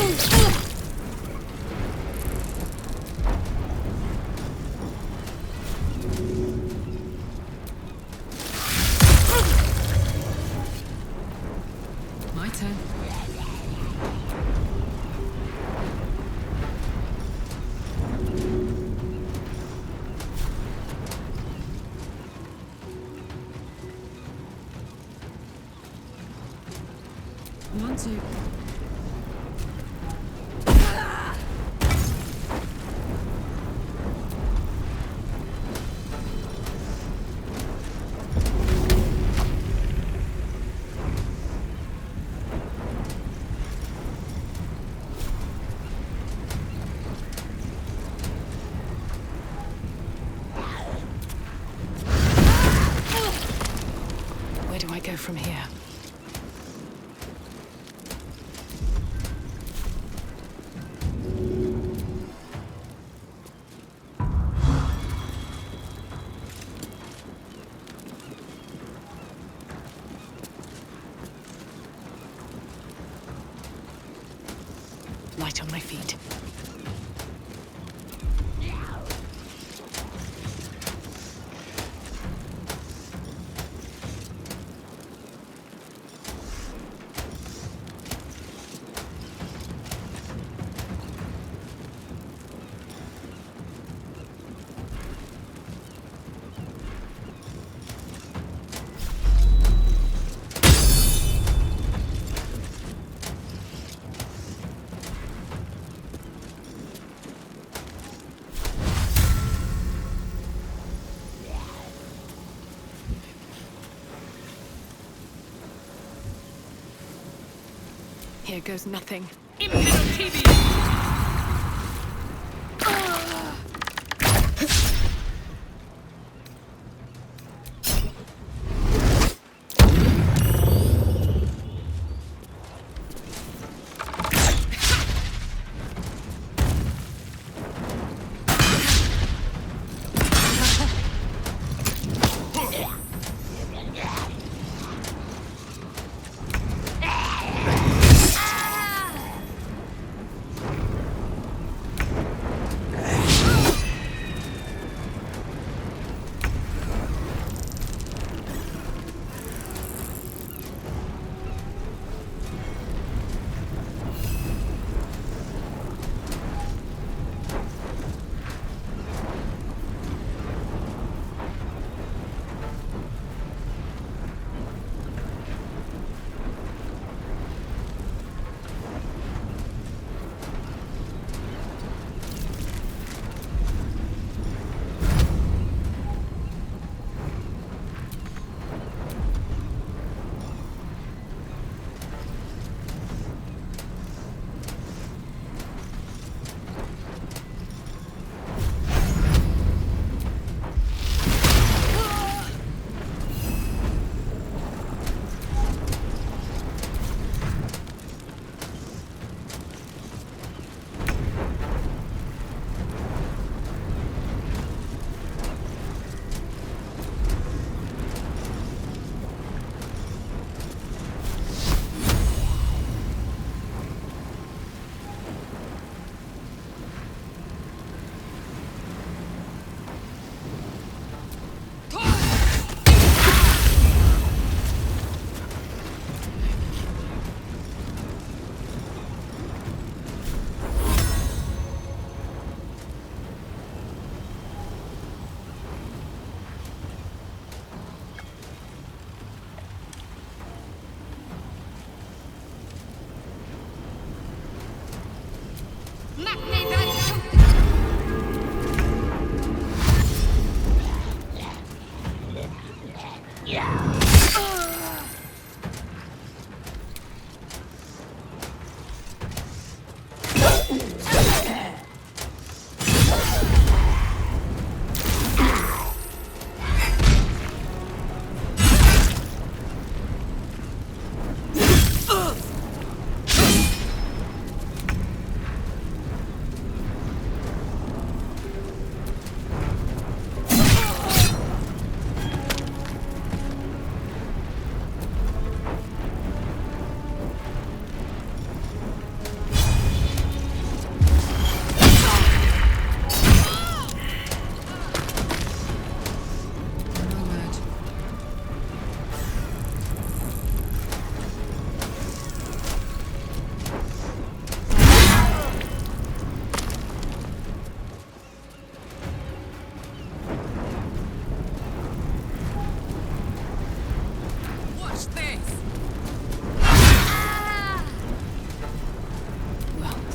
My turn. One, two. Where do I go from here? Light on my feet. Here goes nothing.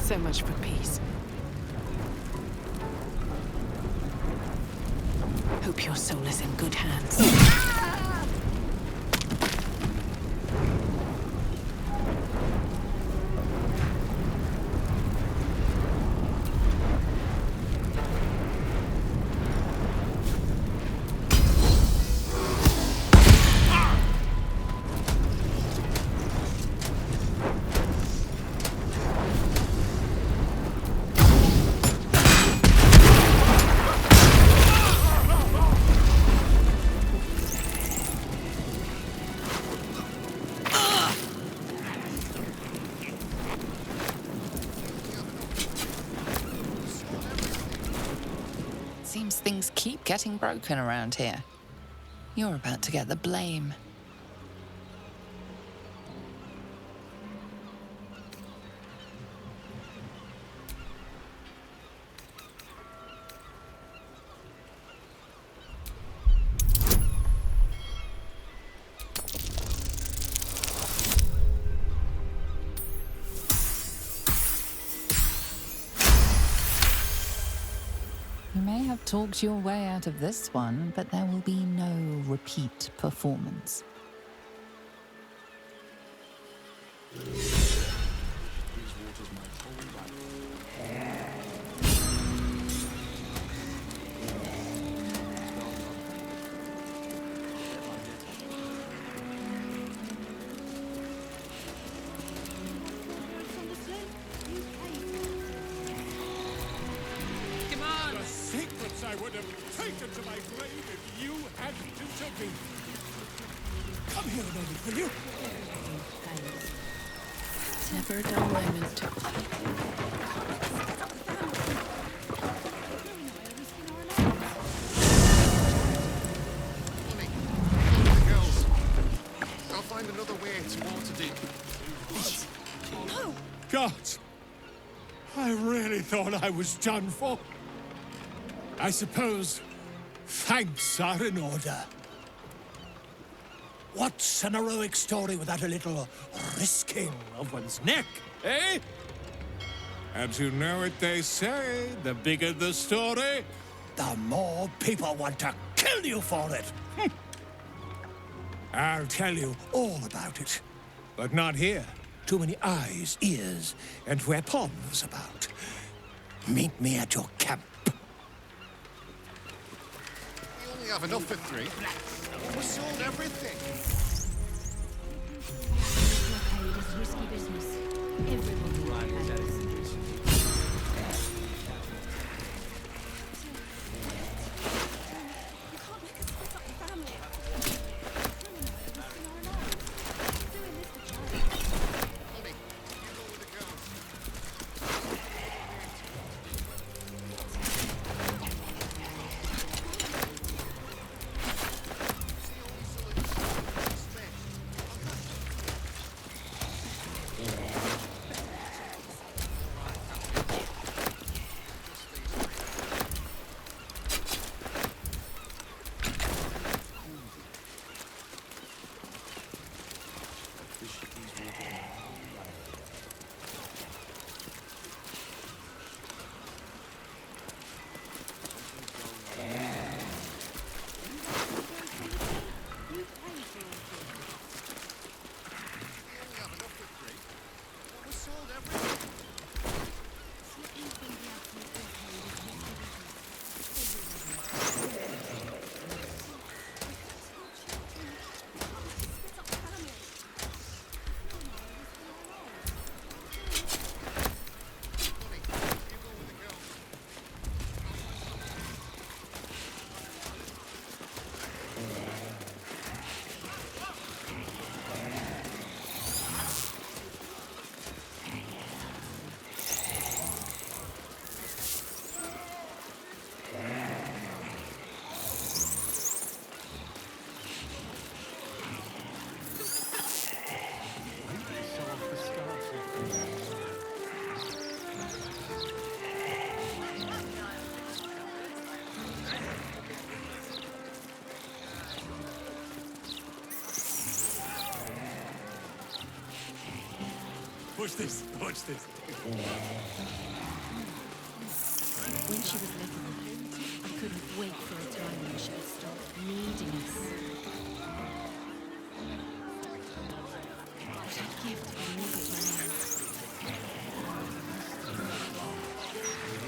So much for peace. Hope your soul is in good hands. Seems things keep getting broken around here. You're about to get the blame. You may have talked your way out of this one, but there will be no repeat performance. I would have taken to my grave if you hadn't intervened. Come here a moment, will you? It's never a dull moment. Honey, the girls. I'll find another way to Waterdeep. No! God! I really thought I was done for. I suppose thanks are in order. What's an heroic story without a little risking of one's neck, eh? And you know what they say, the bigger the story, the more people want to kill you for it. I'll tell you all about it, but not here. Too many eyes, ears, and weapons about. Meet me at your camp. We have enough for 3. We sold everything. Blockade is risky business. Everyone knows. Honey, you go with the girls. Watch this. Watch this. When she was little, I couldn't wait for a time when she would stop needing us. What I'd give to be near to her.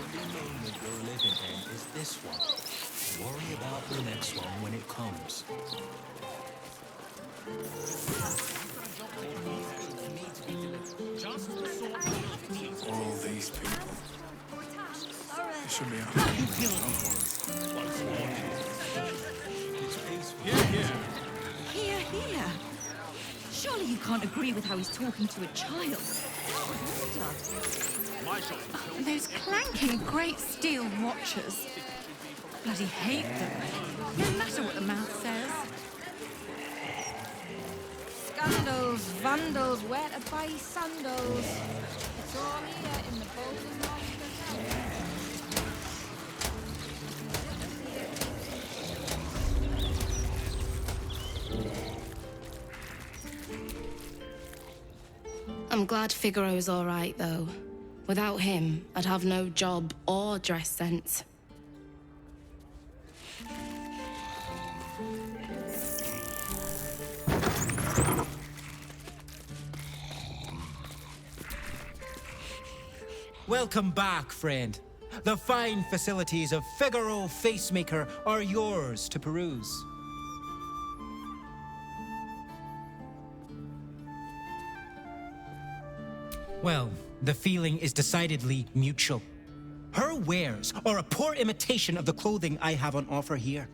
The only moment you're living in is this one. Worry about the next one when it comes. All these people. They should be out. Here, here. Surely you can't agree with how he's talking to a child. Those clanking great steel watches. Bloody hate them. No matter what the mouth says. Scandals, vandals, where to buy sandals. It's all here in the Baldur Monster Tower. I'm glad Figaro's all right, though. Without him, I'd have no job or dress sense. Welcome back, friend. The fine facilities of Figaro Facemaker are yours to peruse. Well, the feeling is decidedly mutual. Her wares are a poor imitation of the clothing I have on offer here.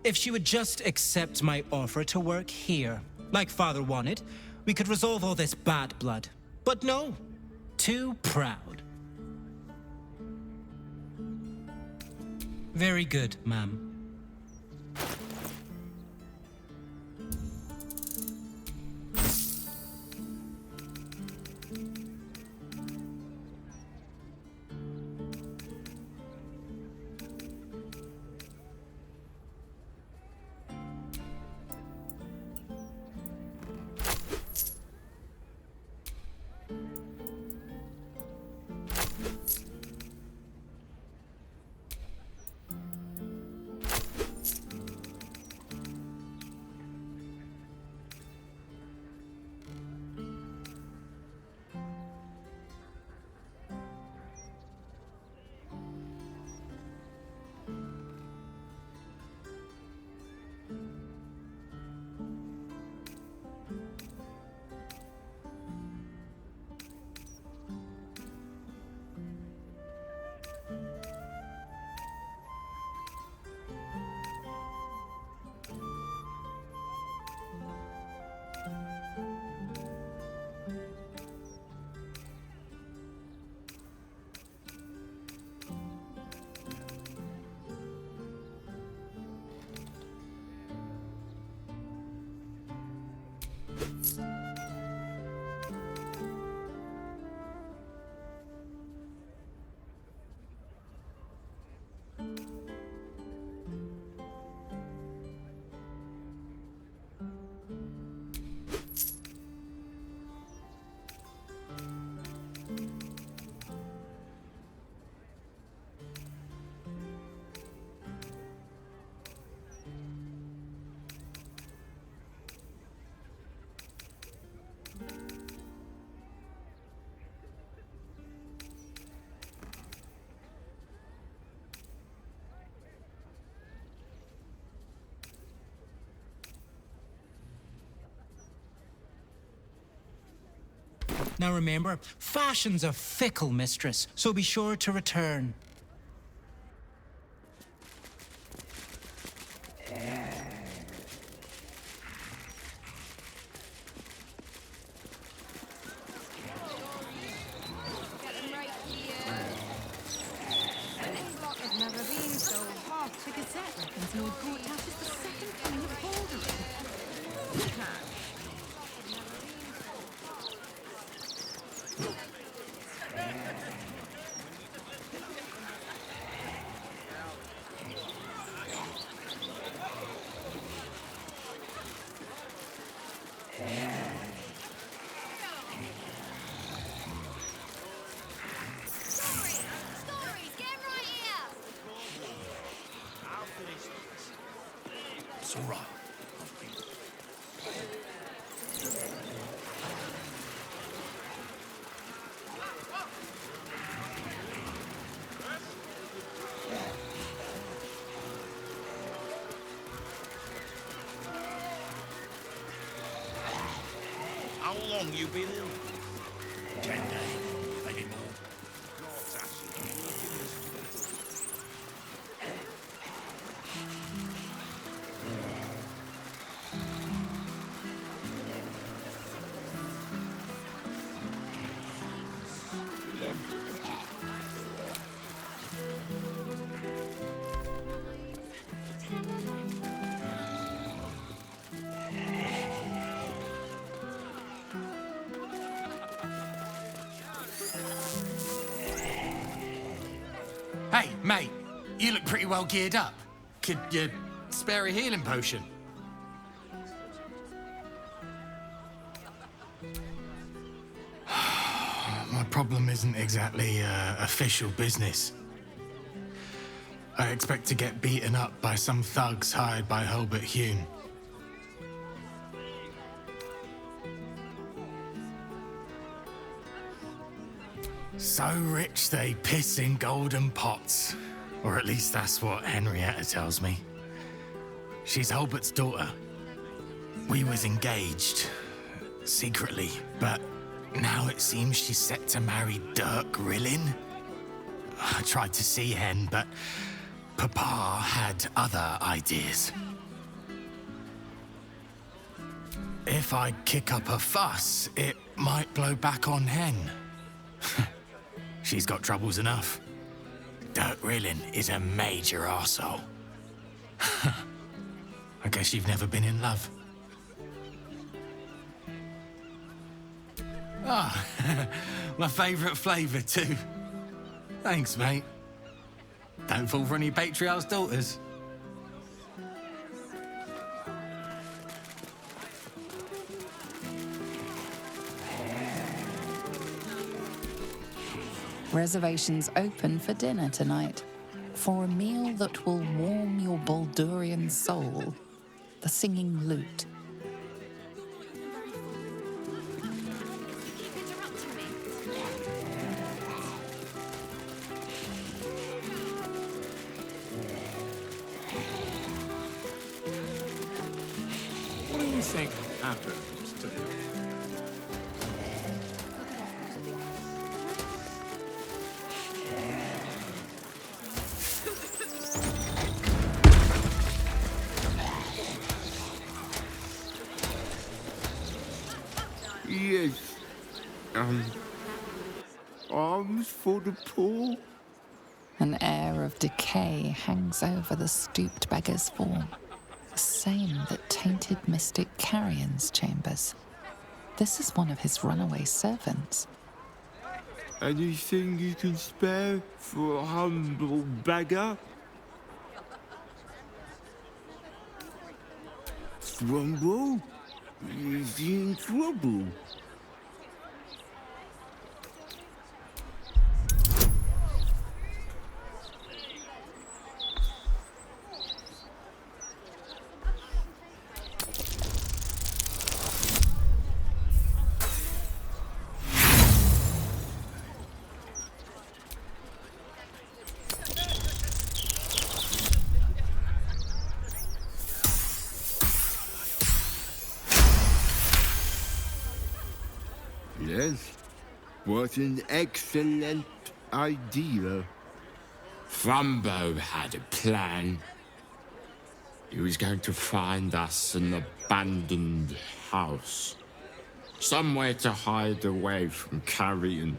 If she would just accept my offer to work here, like Father wanted, we could resolve all this bad blood. But no, too proud. Very good, ma'am. Now remember, fashion's a fickle mistress, so be sure to return. The Gazette reckons Lord Courthouse is the second coming of Baldur. Sura. How long you been in? 10 days, maybe more. Hey, mate, you look pretty well geared up. Could you spare a healing potion? My problem isn't exactly official business. I expect to get beaten up by some thugs hired by Hobart Hune. So rich they piss in golden pots. Or at least that's what Henrietta tells me. She's Holbert's daughter. We was engaged, secretly, but now it seems she's set to marry Dirk Rillin. I tried to see Hen, but Papa had other ideas. If I kick up a fuss, it might blow back on Hen. She's got troubles enough. Dirk Rillin is a major arsehole. I guess you've never been in love. Ah, my favourite flavour too. Thanks, mate. Don't fall for any patriarch's daughters. Reservations open for dinner tonight. For a meal that will warm your Baldurian soul. The Singing Lute. What do you think happens to them? Yes. Arms for the poor? An air of decay hangs over the stooped beggar's form. The same that tainted mystic Carrion's chambers. This is one of his runaway servants. Anything you can spare for a humble beggar? Trouble? Is he in trouble? Yes, what an excellent idea. Fumbo had a plan. He was going to find us an abandoned house. Somewhere to hide away from Carrion.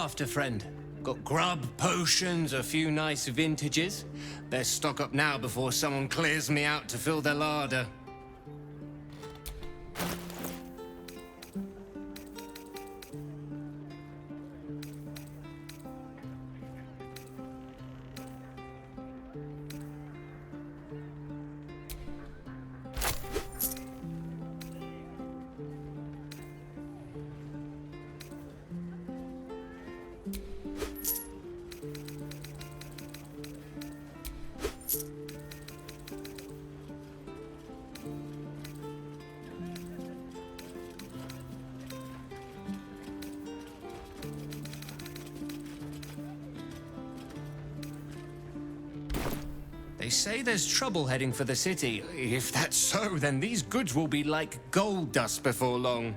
after, friend? Got grub, potions, a few nice vintages. Best stock up now before someone clears me out to fill their larder. They say there's trouble heading for the city. If that's so, then these goods will be like gold dust before long.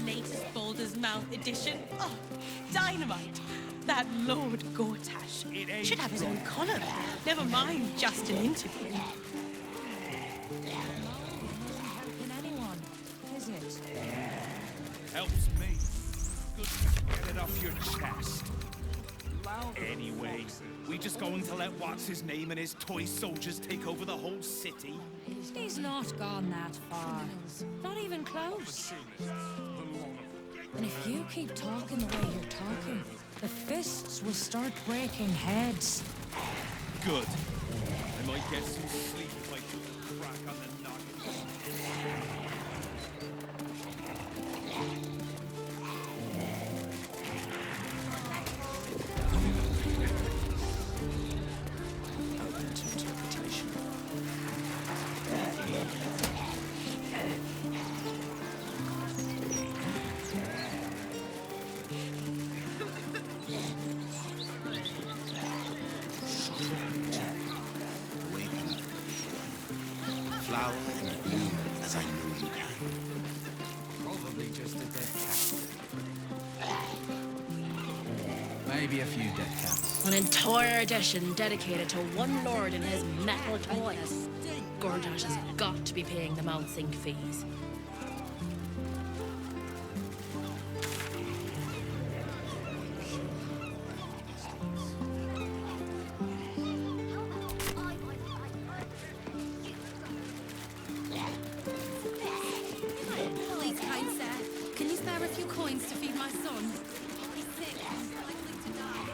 Latest Baldur's Mouth edition. Oh, dynamite. That Lord Gortash should have his own column. Never mind just an interview. Helping anyone, is it? Helps me. Good to get it off your chest. Anyway, we just going to let what's-his-name and his toy soldiers take over the whole city? He's not gone that far. Not even close. And if you keep talking the way you're talking, the fists will start breaking heads. Good. I might get some sleep if I put the crack on the noggin. Flower and bloom as I know you can. Probably just a dead cat. Maybe a few dead cats. An entire edition dedicated to one lord and his metal toys. Gortash has got to be paying them out sync fees. Please, kind sir, can you spare a few coins to feed my son? He's sick and likely to die.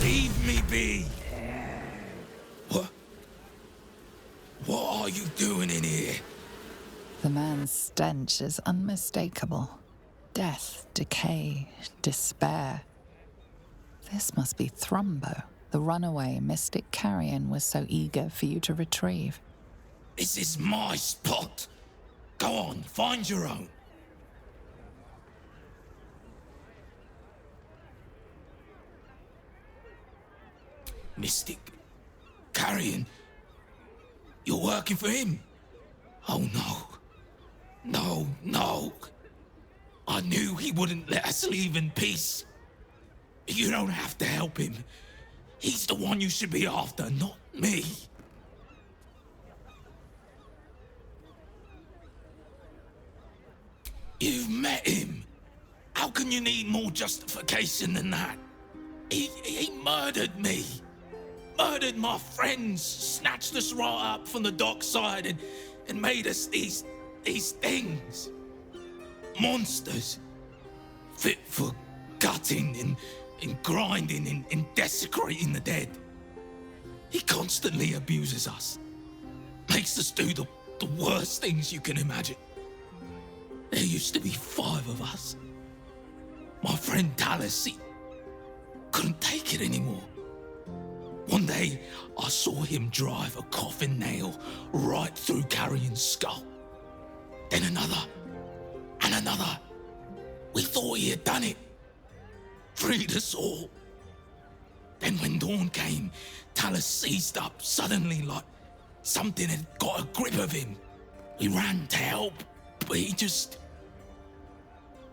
Leave me be! What are you doing in here? The man's stench is unmistakable. Death, decay, despair. This must be Thrumbo, the runaway mystic carrion was so eager for you to retrieve. This is my spot! Go on, find your own. Mystic Carrion? You're working for him? Oh no. No, no. I knew he wouldn't let us leave in peace. You don't have to help him. He's the one you should be after, not me. You've met him. How can you need more justification than that? He murdered me. Murdered my friends, snatched us right up from the dockside and made us these things. Monsters. Fit for gutting and grinding and desecrating the dead. He constantly abuses us. Makes us do the worst things you can imagine. There used to be 5 of us. My friend Talus, he couldn't take it anymore. One day, I saw him drive a coffin nail right through Carrion's skull. Then another, and another. We thought he had done it. Freed us all. Then when dawn came, Talus seized up suddenly like something had got a grip of him. We ran to help, but he just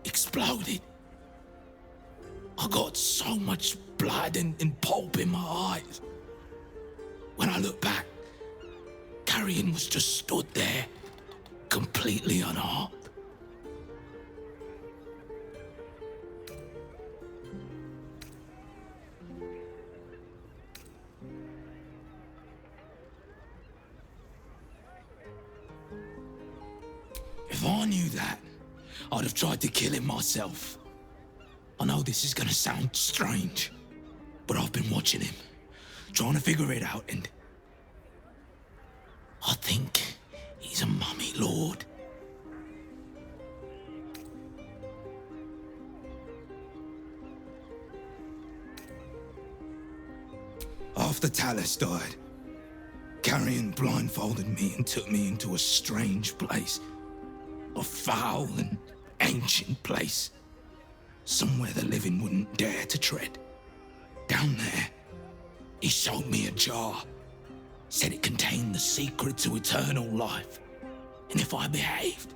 exploded. I got so much blood and pulp in my eyes. When I look back, Carrion was just stood there, completely unharmed. If I knew that, I'd have tried to kill him myself. I know this is gonna sound strange, but I've been watching him, trying to figure it out, and I think he's a mummy lord. After Talus died, Carrion blindfolded me and took me into a strange place. A foul and ancient place. Somewhere the living wouldn't dare to tread. Down there, he showed me a jar. Said it contained the secret to eternal life. And if I behaved,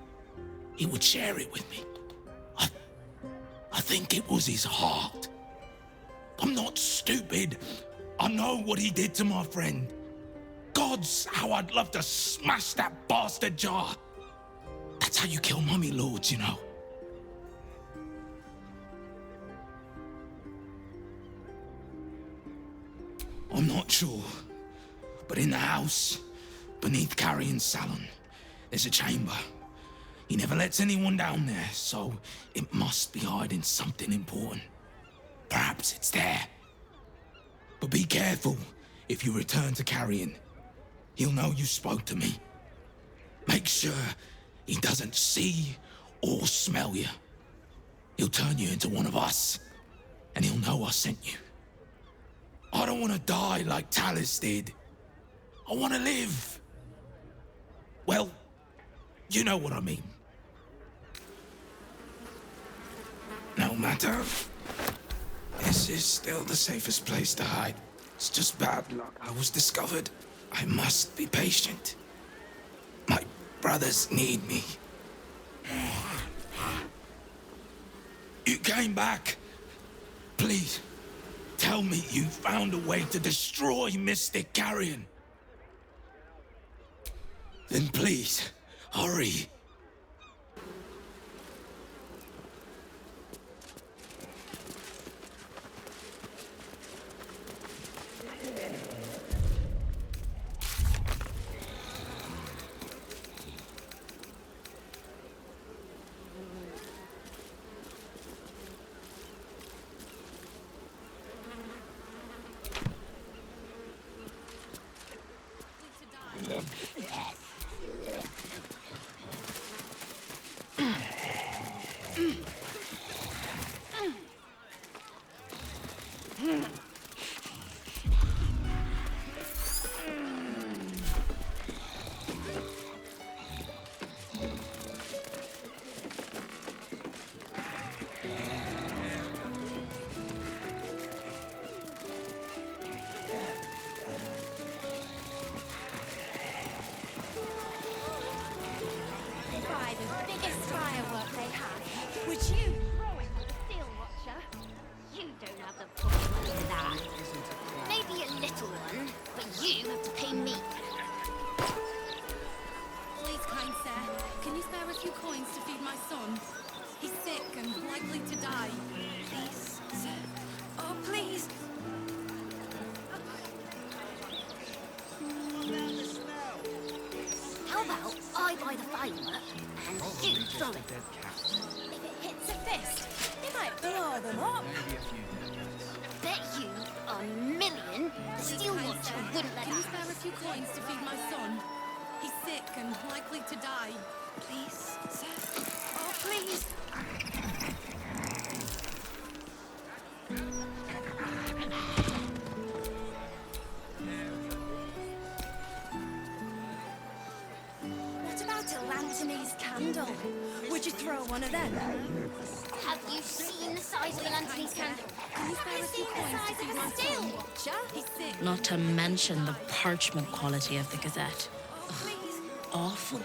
he would share it with me. I think it was his heart. I'm not stupid. I know what he did to my friend. Gods, how I'd love to smash that bastard jar. That's how you kill mummy lords, you know. I'm not sure, but in the house, beneath Carrion's salon, there's a chamber. He never lets anyone down there, so it must be hiding something important. Perhaps it's there. But be careful if you return to Carrion. He'll know you spoke to me. Make sure he doesn't see or smell you. He'll turn you into one of us, and he'll know I sent you. I don't want to die like Talus did. I want to live. Well, you know what I mean. No matter. This is still the safest place to hide. It's just bad luck. I was discovered. I must be patient. My brothers need me. You came back. Please, tell me you found a way to destroy Mystic Carrion. Then please, hurry. He's sick and likely to die. Please, sir. Oh, please. firework and you throw it. If it hits a fist, it might blow them up. Bet you $1,000,000 the Steel Watcher wouldn't let Can you that spare a few coins to feed my son? He's sick and likely to die. Please, sir. Oh, please. What about a Lantanese candle? Would you throw one of them? Have you seen the size of an Anthony's candle? Can you spare a few coins to feed my Steel son? Watcher? He's sick. Not to mention the parchment quality of the Gazette. Ugh, awful.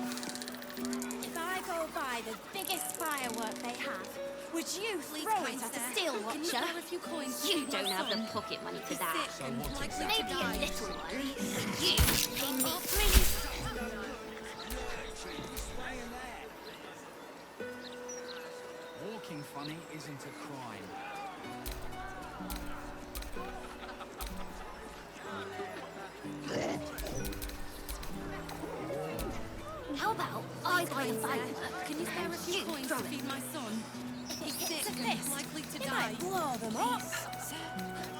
If I go buy the biggest firework they have, would you Please, throw kind it at sir. a Steel Can you spare Watcher? a few coins to You feed my don't have the son? pocket money for He's that. sick and likely Maybe to a die. little one. You pay me. Oh, please. Walking funny isn't a crime. How about I buy the firework? Can you spare a few You coins throw to it. feed my son? He's It's sick a and fist. likely to It die. might blow them up.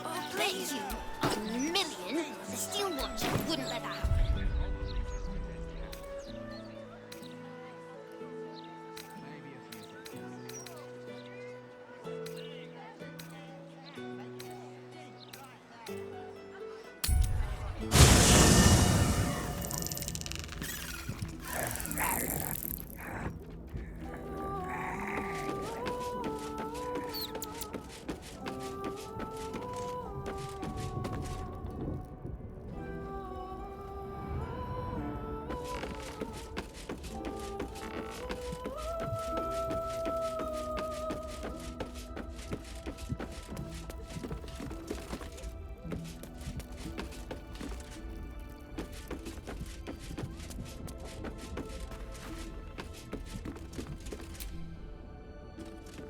Oh, please. Bet you $1,000,000 the Steel Watcher wouldn't let that happen.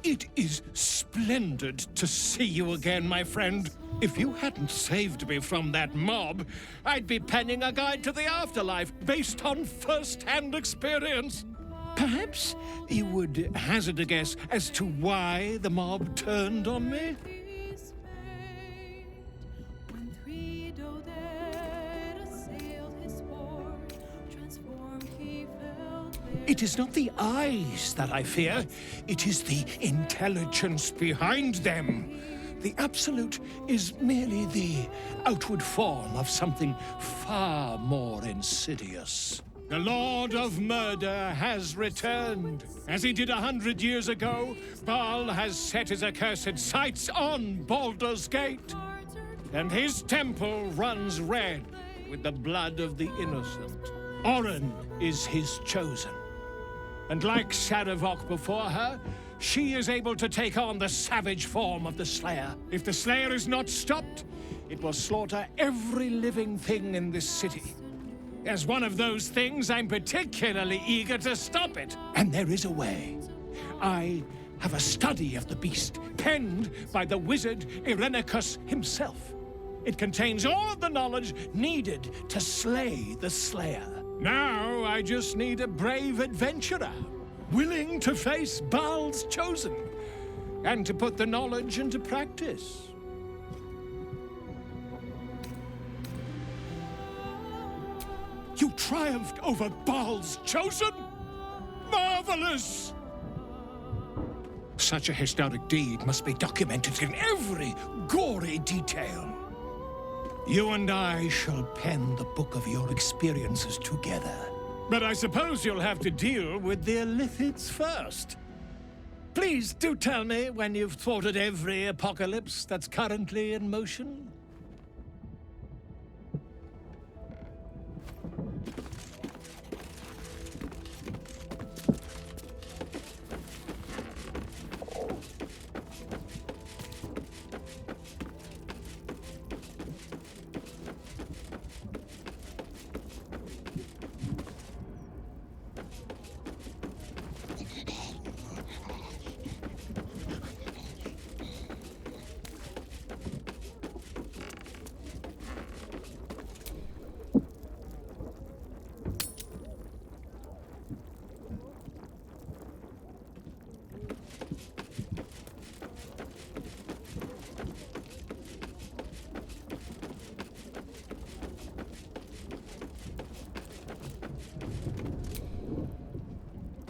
It is splendid to see you again, my friend. If you hadn't saved me from that mob, I'd be penning a guide to the afterlife based on first-hand experience. Perhaps you would hazard a guess as to why the mob turned on me? It is not the eyes that I fear, it is the intelligence behind them. The Absolute is merely the outward form of something far more insidious. The Lord of Murder has returned. As he did 100 years ago, Baal has set his accursed sights on Baldur's Gate. And his temple runs red with the blood of the innocent. Oren is his chosen. And like Sarevok before her, she is able to take on the savage form of the Slayer. If the Slayer is not stopped, it will slaughter every living thing in this city. As one of those things, I'm particularly eager to stop it. And there is a way. I have a study of the beast, penned by the wizard Irenicus himself. It contains all of the knowledge needed to slay the Slayer. Now I just need a brave adventurer, willing to face Baal's chosen, and to put the knowledge into practice. You triumphed over Baal's chosen? Marvelous! Such a historic deed must be documented in every gory detail. You and I shall pen the book of your experiences together. But I suppose you'll have to deal with the Illithids first. Please do tell me when you've thwarted every apocalypse that's currently in motion.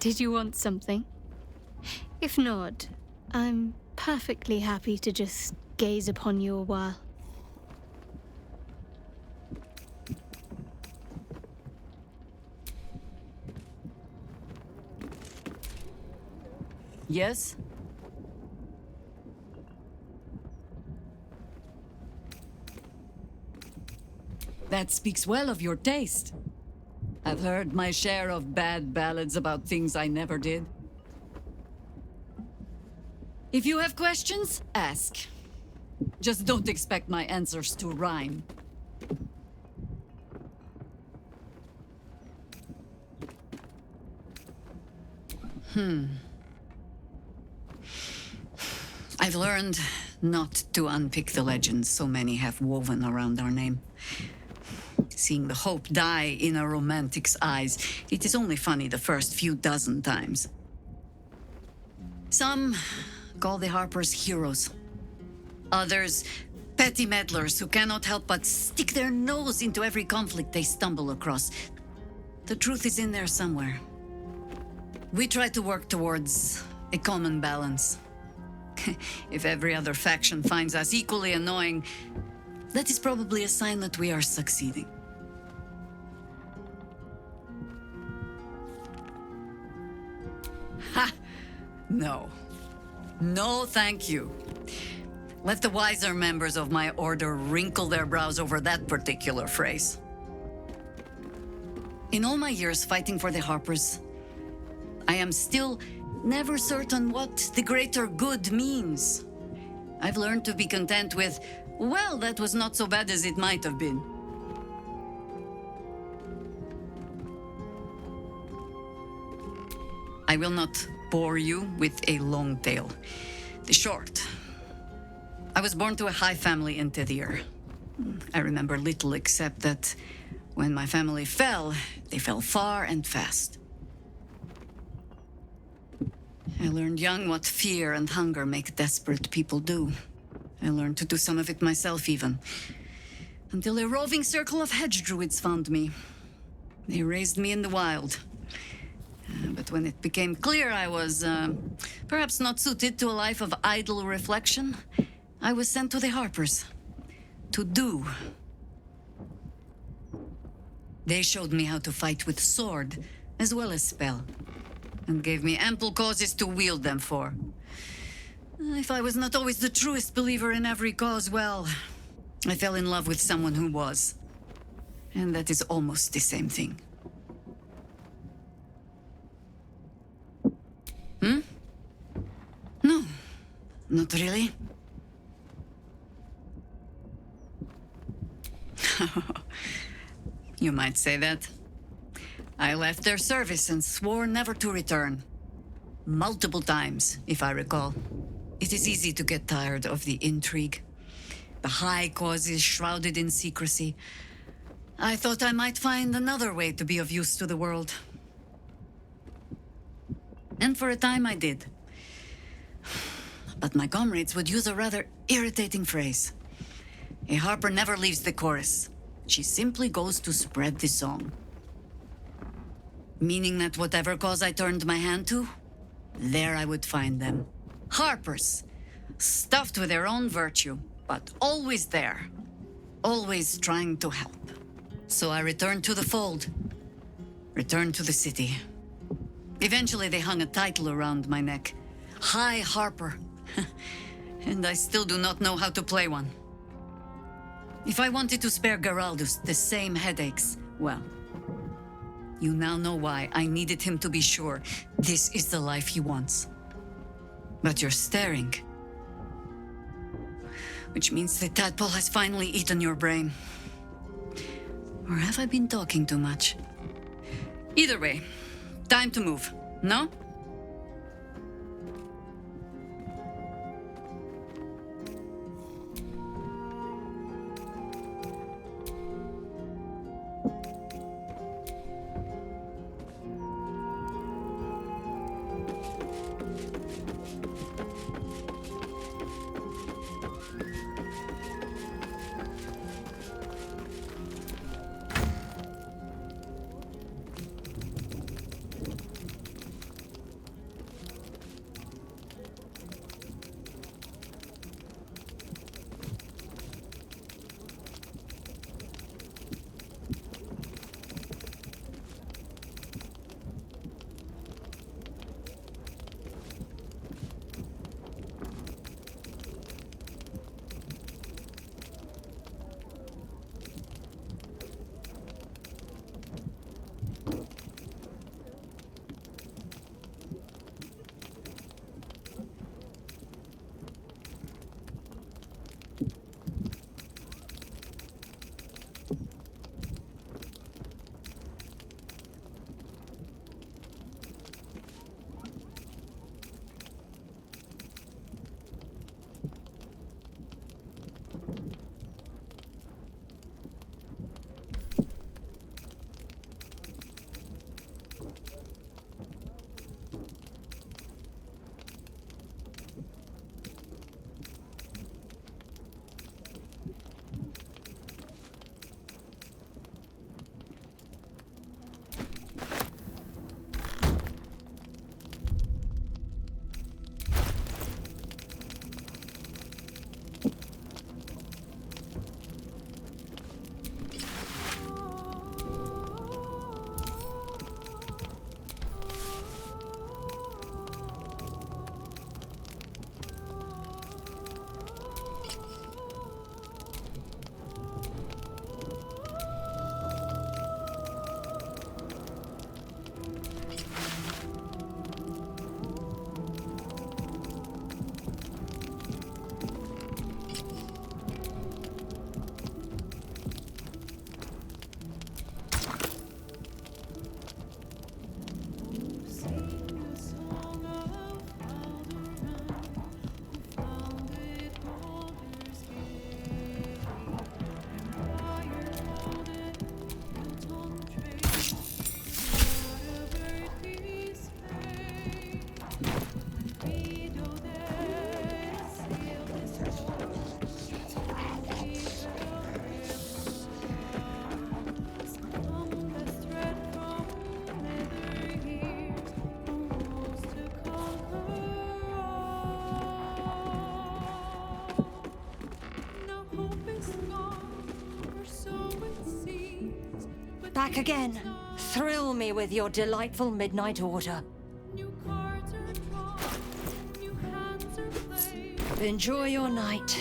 Did you want something? If not, I'm perfectly happy to just gaze upon you a while. Yes? That speaks well of your taste. I've heard my share of bad ballads about things I never did. If you have questions, ask. Just don't expect my answers to rhyme. I've learned not to unpick the legends so many have woven around our name. Seeing the hope die in a romantic's eyes, it is only funny the first few dozen times. Some call the Harpers heroes. Others, petty meddlers who cannot help but stick their nose into every conflict they stumble across. The truth is in there somewhere. We try to work towards a common balance. If every other faction finds us equally annoying, that is probably a sign that we are succeeding. Ha! No. No, thank you. Let the wiser members of my order wrinkle their brows over that particular phrase. In all my years fighting for the Harpers, I am still never certain what the greater good means. I've learned to be content with, well, that was not so bad as it might have been. I will not bore you with a long tale. The short. I was born to a high family in Tedir. I remember little except that when my family fell, they fell far and fast. I learned young what fear and hunger make desperate people do. I learned to do some of it myself even. Until a roving circle of hedge druids found me. They raised me in the wild. But when it became clear I was, perhaps not suited to a life of idle reflection, I was sent to the Harpers. To do. They showed me how to fight with sword, as well as spell, and gave me ample causes to wield them for. If I was not always the truest believer in every cause, well, I fell in love with someone who was. And that is almost the same thing. No, not really. You might say that. I left their service and swore never to return. Multiple times, if I recall. It is easy to get tired of the intrigue. The high causes shrouded in secrecy. I thought I might find another way to be of use to the world. And for a time I did. But my comrades would use a rather irritating phrase. A harper never leaves the chorus. She simply goes to spread the song. Meaning that whatever cause I turned my hand to, there I would find them. Harpers, stuffed with their own virtue, but always there. Always trying to help. So I returned to the fold. Returned to the city. Eventually they hung a title around my neck. High Harper. And I still do not know how to play one. If I wanted to spare Geraldus the same headaches, well, you now know why I needed him to be sure this is the life he wants. But you're staring. Which means the tadpole has finally eaten your brain. Or have I been talking too much? Either way, time to move, no? back again. Thrill me with your delightful midnight order. Enjoy your night.